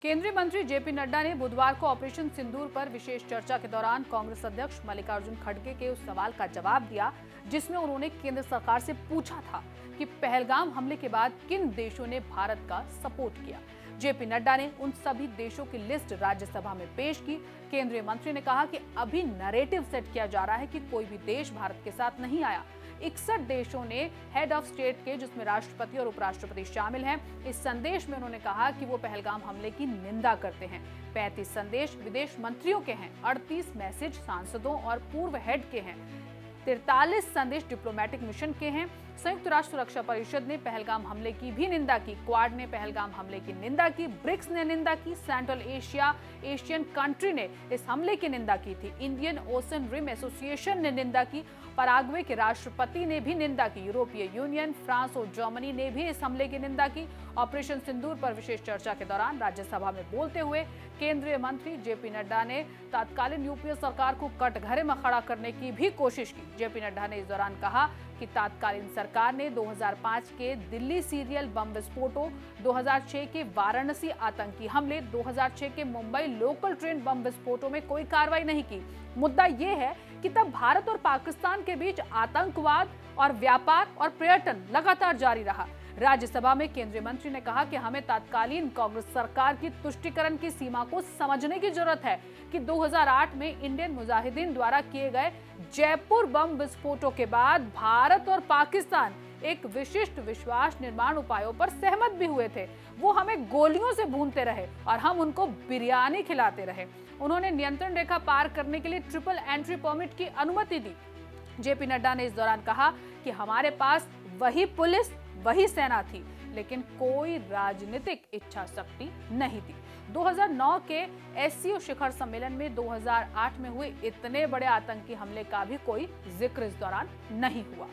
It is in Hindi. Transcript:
केंद्रीय मंत्री जेपी नड्डा ने बुधवार को ऑपरेशन सिंदूर पर विशेष चर्चा के दौरान कांग्रेस अध्यक्ष मल्लिकार्जुन खड़गे के उस सवाल का जवाब दिया जिसमें उन्होंने केंद्र सरकार से पूछा था कि पहलगाम हमले के बाद किन देशों ने भारत का सपोर्ट किया। जेपी नड्डा ने उन सभी देशों की लिस्ट राज्यसभा में पेश की। केंद्रीय मंत्री ने कहा कि अभी नैरेटिव सेट किया जा रहा है कि कोई भी देश भारत के साथ नहीं आया। 61 देशों ने हेड ऑफ स्टेट के, जिसमें राष्ट्रपति और उपराष्ट्रपति शामिल हैं। इस संदेश में उन्होंने कहा कि वो पहलगाम हमले की निंदा करते हैं। 35 संदेश विदेश मंत्रियों के हैं, 38 मैसेज सांसदों और पूर्व हेड के हैं, 43 संदेश डिप्लोमेटिक मिशन के हैं। संयुक्त राष्ट्र सुरक्षा परिषद ने पहलगाम हमले की भी निंदा की। क्वाड ने पहलगाम हमले की निंदा की। ब्रिक्स ने निंदा की। सेंट्रल एशियन कंट्री ने इस हमले की निंदा की थी। इंडियन ओशन रिम एसोसिएशन ने निंदा की। पराग्वे के राष्ट्रपति ने भी निंदा की। यूरोपीय यूनियन, फ्रांस और जर्मनी ने भी इस हमले की निंदा की। ऑपरेशन सिंदूर पर विशेष चर्चा के दौरान राज्यसभा में बोलते हुए केंद्रीय मंत्री जेपी नड्डा ने तत्कालीन यूपीए सरकार को कटघरे में खड़ा करने की भी कोशिश की। जेपी नड्डा ने इस दौरान कहा कि तत्कालीन सरकार ने 2005 के दिल्ली सीरियल बम विस्फोटों, 2006 के वाराणसी आतंकी हमले, 2006 के मुंबई लोकल ट्रेन बम विस्फोटों में कोई कार्रवाई नहीं की। मुद्दा यह है कि तब भारत और पाकिस्तान के बीच आतंकवाद और व्यापार और पर्यटन लगातार जारी रहा। राज्यसभा में केंद्रीय मंत्री ने कहा कि हमें तत्कालीन कांग्रेस सरकार की तुष्टीकरण की सीमा को समझने की जरूरत है कि 2008 में इंडियन मुजाहिदीन द्वारा किए गए जयपुर बम विस्फोटों के बाद भारत और पाकिस्तान एक विशिष्ट विश्वास निर्माण उपायों पर सहमत भी हुए थे। वो हमें गोलियों से भूनते रहे और हम उनको बिरयानी खिलाते रहे। उन्होंने नियंत्रण रेखा पार करने के लिए ट्रिपल एंट्री परमिट की अनुमति दी। जेपी नड्डा ने इस दौरान कहा कि हमारे पास वही पुलिस, वही सेना थी, लेकिन कोई राजनीतिक इच्छा शक्ति नहीं थी। 2009 के एससीओ शिखर सम्मेलन में 2008 में हुए इतने बड़े आतंकी हमले का भी कोई जिक्र इस दौरान नहीं हुआ।